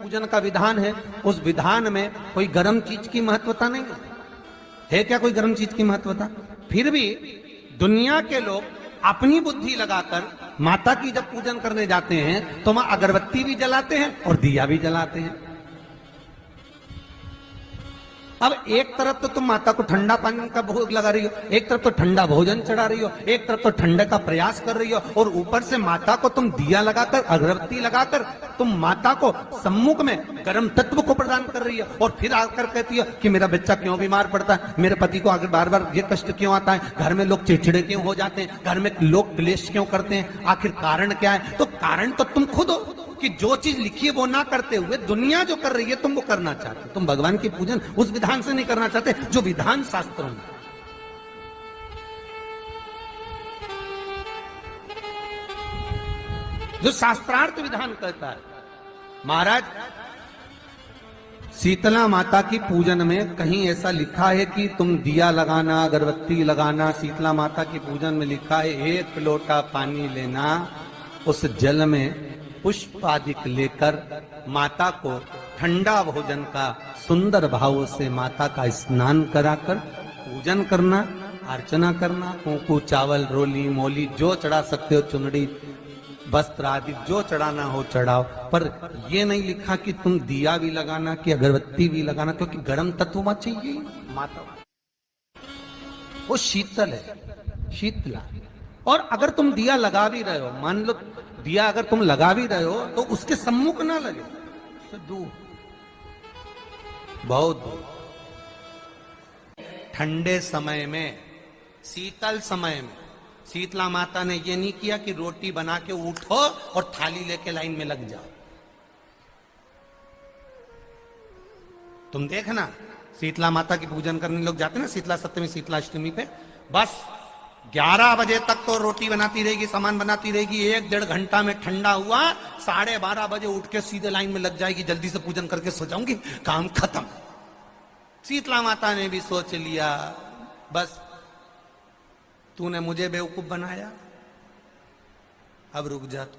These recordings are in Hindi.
पूजन का विधान है, उस विधान में कोई गर्म चीज की महत्वता नहीं है क्या? कोई गर्म चीज की महत्वता? फिर भी दुनिया के लोग अपनी बुद्धि लगाकर माता की जब पूजन करने जाते हैं तो वहां अगरबत्ती भी जलाते हैं और दिया भी जलाते हैं। अब एक तरफ तो तुम माता को ठंडा पानी का भोग लगा रही हो, एक तरफ तो ठंडा भोजन चढ़ा रही हो, एक तरफ तो ठंडे का प्रयास कर रही हो, और ऊपर से माता को तुम दिया लगाकर अगरबत्ती लगाकर तुम माता को सम्मुख में गर्म तत्व को प्रदान कर रही हो, और फिर आकर कहती हो कि मेरा बच्चा क्यों बीमार पड़ता है, मेरे पति को आगे बार बार ये कष्ट क्यों आता है, घर में लोग चिड़चिड़े क्यों हो जाते हैं, घर में लोग क्लेश क्यों करते हैं, आखिर कारण क्या है? तो कारण तो तुम खुद हो कि जो चीज लिखी है वो ना करते हुए दुनिया जो कर रही है तुम वो करना चाहते हो। तुम भगवान की पूजन उस विधान से नहीं करना चाहते जो विधान शास्त्रों में। जो शास्त्रार्थ विधान कहता है। महाराज, शीतला माता की पूजन में कहीं ऐसा लिखा है कि तुम दिया लगाना, अगरबत्ती लगाना? शीतला माता की पूजन में लिखा है 1 लोटा पानी लेना, उस जल में पुष्प आदि लेकर माता को ठंडा भोजन का सुंदर भाव से माता का स्नान कराकर पूजन करना, अर्चना करना, कुंकू चावल रोली मोली जो चढ़ा सकते हो, चुनड़ी वस्त्र आदि जो चढ़ाना हो चढ़ाओ, पर यह नहीं लिखा कि तुम दिया भी लगाना कि अगरबत्ती भी लगाना, क्योंकि गर्म तत्व वहां चाहिए। माता वो शीतल है, शीतला। और अगर तुम दिया लगा भी रहे हो, मान लो दिया अगर तुम लगा भी रहे हो तो उसके सम्मुख ना लगे, दूर, बहुत दूर। ठंडे समय में, शीतल समय में शीतला माता ने ये नहीं किया कि रोटी बना के उठो और थाली लेके लाइन में लग जाओ। तुम देखना, शीतला माता की पूजन करने लोग जाते ना शीतला सप्तमी, शीतला अष्टमी पे, बस 11 बजे तक तो रोटी बनाती रहेगी, सामान बनाती रहेगी, 1-1.5 घंटा में ठंडा हुआ, 12:30 बजे उठ के सीधे लाइन में लग जाएगी, जल्दी से पूजन करके सो जाऊंगी, काम खत्म। शीतला माता ने भी सोच लिया, बस तूने मुझे बेवकूफ बनाया, अब रुक जा तू।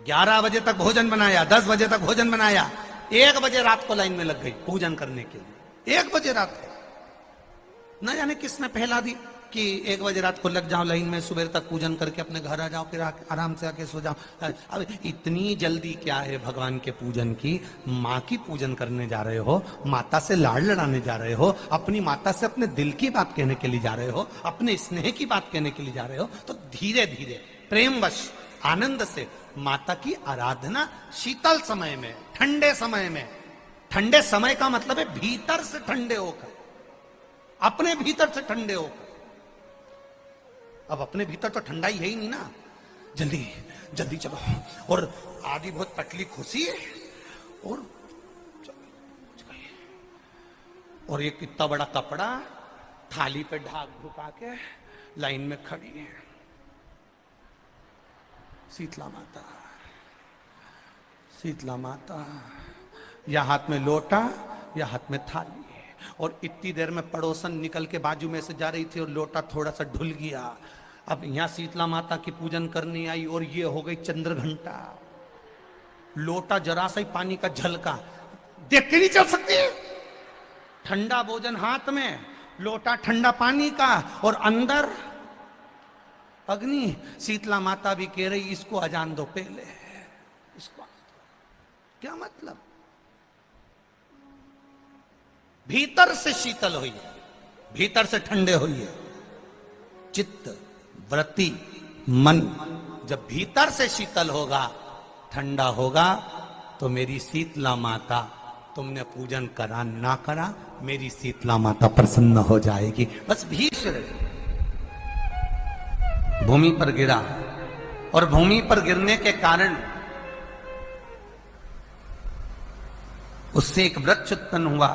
11 बजे तक भोजन बनाया, 10 बजे तक भोजन बनाया, 1 बजे रात को लाइन में लग गई पूजन करने के लिए। 1 बजे रात को न जाने किसने पहला दी कि 1 बजे रात को लग जाओ लाइन में, सुबह तक पूजन करके अपने घर आ जाओ, फिर आराम से आके सो जाओ। अब इतनी जल्दी क्या है भगवान के पूजन की? माँ की पूजन करने जा रहे हो, माता से लाड़ लड़ाने जा रहे हो, अपनी माता से अपने दिल की बात कहने के लिए जा रहे हो, अपने स्नेह की बात कहने के लिए जा रहे हो, तो धीरे धीरे प्रेमवश आनंद से माता की आराधना शीतल समय में, ठंडे समय में। ठंडे समय का मतलब है भीतर से ठंडे होकर, अपने भीतर से ठंडे होकर। अब अपने भीतर तो ठंडाई है ही नहीं ना, जल्दी जल्दी चलो, और आदि बहुत पतली खुशी है, और एक इतना बड़ा कपड़ा थाली पे ढाक ढुका के लाइन में खड़ी है शीतला माता। शीतला माता, या हाथ में लोटा या हाथ में थाली, और इतनी देर में पड़ोसन निकल के बाजू में से जा रही थी और लोटा थोड़ा सा ढुल गया। अब यहां शीतला माता की पूजन करनी आई और ये हो गई चंद्र घंटा, लोटा जरा सा ही पानी का झलका, देख के नहीं चल सकती। ठंडा भोजन हाथ में, लोटा ठंडा पानी का, और अंदर अग्नि। शीतला माता भी कह रही इसको अजान दो पहले, इसको। क्या मतलब? भीतर से शीतल हुई, भीतर से ठंडे हुई। चित्त, वृत्ति, मन जब भीतर से शीतल होगा, ठंडा होगा, तो मेरी शीतला माता, तुमने पूजन करा ना करा, मेरी शीतला माता प्रसन्न हो जाएगी। बस भीष्म भूमि पर गिरा, और भूमि पर गिरने के कारण उससे एक वृक्ष उत्पन्न हुआ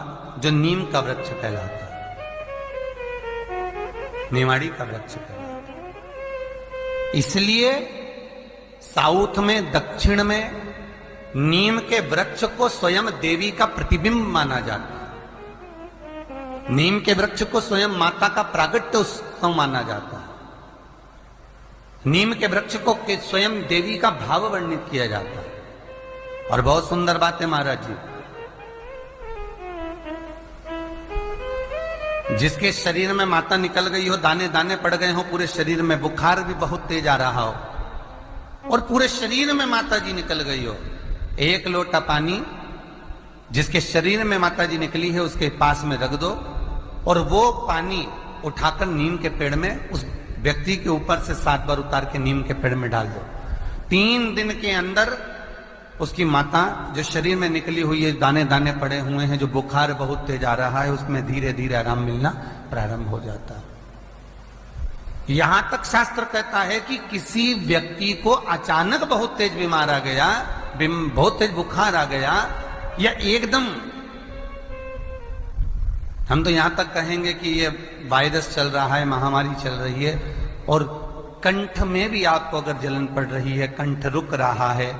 जो नीम का वृक्ष कहलाता है, नेवाड़ी का वृक्ष कहलाता है। इसलिए साउथ में, दक्षिण में नीम के वृक्ष को स्वयं देवी का प्रतिबिंब माना जाता है। नीम के वृक्ष को स्वयं माता का प्रागट्य उत्सव माना जाता है। नीम के वृक्ष को स्वयं देवी का भाव वर्णित किया जाता है। और बहुत सुंदर बात है महाराज जी, जिसके शरीर में माता निकल गई हो, दाने दाने पड़ गए हो पूरे शरीर में, बुखार भी बहुत तेज आ रहा हो और पूरे शरीर में माता जी निकल गई हो, एक लोटा पानी जिसके शरीर में माता जी निकली है उसके पास में रख दो और वो पानी उठाकर नीम के पेड़ में उस व्यक्ति के ऊपर से 7 बार उतार के नीम के पेड़ में डाल दो। 3 दिन के अंदर उसकी माता जो शरीर में निकली हुई है, दाने दाने पड़े हुए हैं, जो बुखार बहुत तेज आ रहा है, उसमें धीरे धीरे आराम मिलना प्रारंभ हो जाता है। यहां तक शास्त्र कहता है कि किसी व्यक्ति को अचानक बहुत तेज बीमार आ गया, बहुत तेज बुखार आ गया, या एकदम, हम तो यहां तक कहेंगे कि ये वायरस चल रहा है, महामारी चल रही है और कंठ में भी आपको अगर जलन पड़ रही है, कंठ रुक रहा है,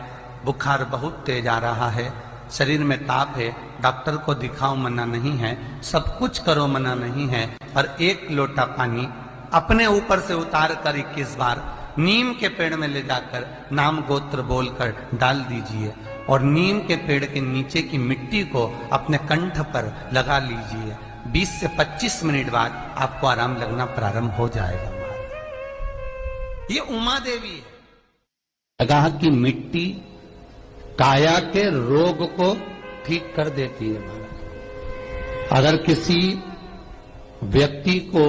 बुखार बहुत तेज आ रहा है, शरीर में ताप है, डॉक्टर को दिखाओ मना नहीं है, सब कुछ करो मना नहीं है, पर 1 लोटा पानी अपने ऊपर से उतार कर 21 बार नीम के पेड़ में ले जाकर नाम गोत्र बोलकर डाल दीजिए और नीम के पेड़ के नीचे की मिट्टी को अपने कंठ पर लगा लीजिए। 20 से 25 मिनट बाद आपको आराम लगना प्रारंभ हो जाएगा। ये उमा देवी है। जगह की मिट्टी काया के रोग को ठीक कर देती है महाराज। अगर किसी व्यक्ति को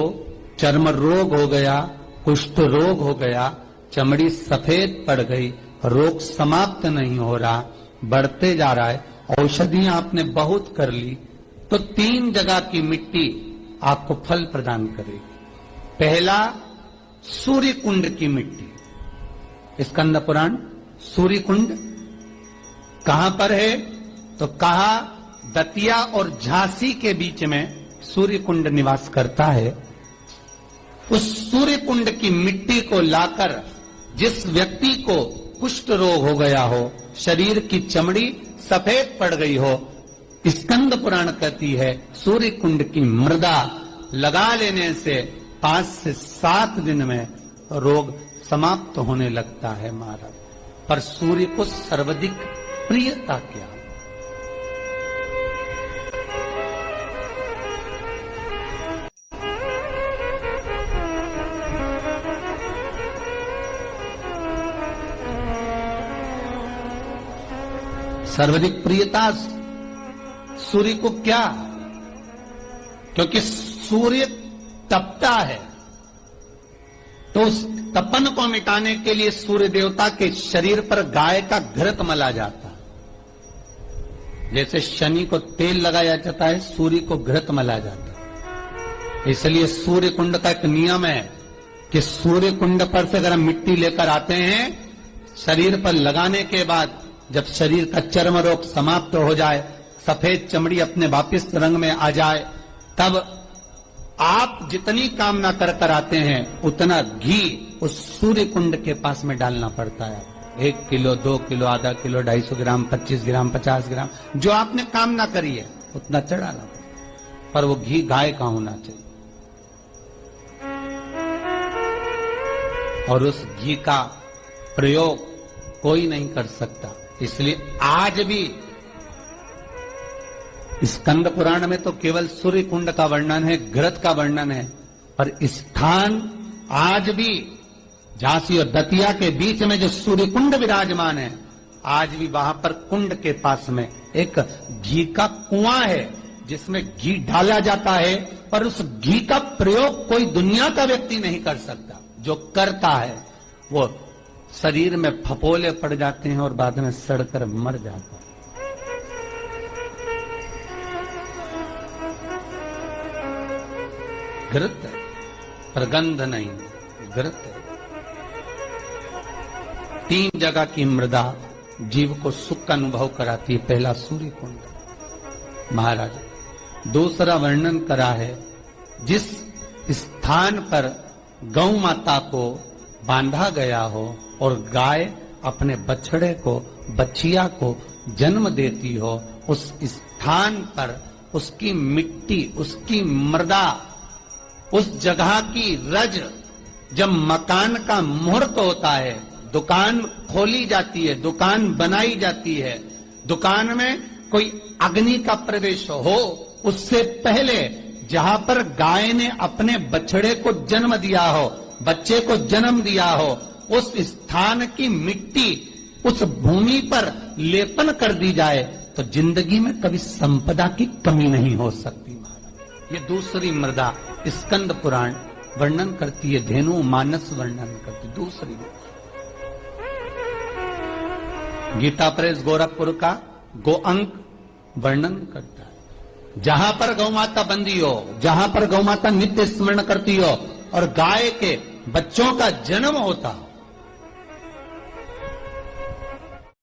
चर्म रोग हो गया, कुष्ठ रोग हो गया, चमड़ी सफेद पड़ गई, रोग समाप्त नहीं हो रहा, बढ़ते जा रहा है, औषधियां आपने बहुत कर ली, तो 3 जगह की मिट्टी आपको फल प्रदान करेगी। पहला, सूर्य कुंड की मिट्टी। स्कंद पुराण सूर्य कुंड कहां पर है? तो कहा दतिया और झांसी के बीच में सूर्य कुंड निवास करता है। उस सूर्य कुंड की मिट्टी को लाकर जिस व्यक्ति को कुष्ठ रोग हो गया हो, शरीर की चमड़ी सफेद पड़ गई हो, स्कंद पुराण कहती है सूर्य कुंड की मृदा लगा लेने से 5 से 7 दिन में रोग समाप्त होने लगता है महाराज। पर सूर्य को सर्वाधिक प्रियता क्या? सर्वाधिक प्रियता सूर्य को क्या? क्योंकि सूर्य तपता है, तो उस तपन को मिटाने के लिए सूर्य देवता के शरीर पर गाय का घृत मला जाता है। जैसे शनि को तेल लगाया जाता है, सूर्य को घृत मला जाता है। इसलिए सूर्य कुंड का एक नियम है कि सूर्य कुंड पर से अगर हम मिट्टी लेकर आते हैं, शरीर पर लगाने के बाद जब शरीर का चर्म रोग समाप्त हो जाए, सफेद चमड़ी अपने वापिस रंग में आ जाए, तब आप जितनी कामना कर आते हैं उतना घी उस सूर्य कुंड के पास में डालना पड़ता है। 1 किलो, 2 किलो, आधा किलो, 250 ग्राम, 25 ग्राम, 50 ग्राम, जो आपने कामना करी है उतना चढ़ाना पड़ता। पर वो घी गाय का होना चाहिए और उस घी का प्रयोग कोई नहीं कर सकता। इसलिए आज भी स्कंद पुराण में तो केवल सूर्य कुंड का वर्णन है, घृत का वर्णन है, पर स्थान आज भी झांसी और दतिया के बीच में जो सूर्य कुंड विराजमान है, आज भी वहां पर कुंड के पास में एक घी का कुआं है जिसमें घी डाला जाता है, पर उस घी का प्रयोग कोई दुनिया का व्यक्ति नहीं कर सकता। जो करता है वो शरीर में फपोले पड़ जाते हैं और बाद में सड़कर मर जाता है। घृत है, पर गंध नहीं, घृत है। 3 जगह की मृदा जीव को सुख का अनुभव कराती है। पहला सूर्य कुंड महाराज। दूसरा वर्णन करा है जिस स्थान पर गौ माता को बांधा गया हो और गाय अपने बछड़े को, बछिया को जन्म देती हो, उस स्थान पर उसकी मिट्टी, उसकी मृदा, उस जगह की रज, जब मकान का मुहूर्त होता है, दुकान खोली जाती है, दुकान बनाई जाती है, दुकान में कोई अग्नि का प्रवेश हो, उससे पहले जहां पर गाय ने अपने बछड़े को जन्म दिया हो, बच्चे को जन्म दिया हो, उस स्थान की मिट्टी उस भूमि पर लेपन कर दी जाए तो जिंदगी में कभी संपदा की कमी नहीं हो सकती महाराज। ये दूसरी मृदा स्कंद पुराण वर्णन करती है, धेनु मानस वर्णन करती। दूसरी गीता प्रेस गोरखपुर का गो अंक वर्णन करता है। जहां पर गौ माता बंदी हो, जहां पर गौ माता नित्य स्मरण करती हो और गाय के बच्चों का जन्म होता हो,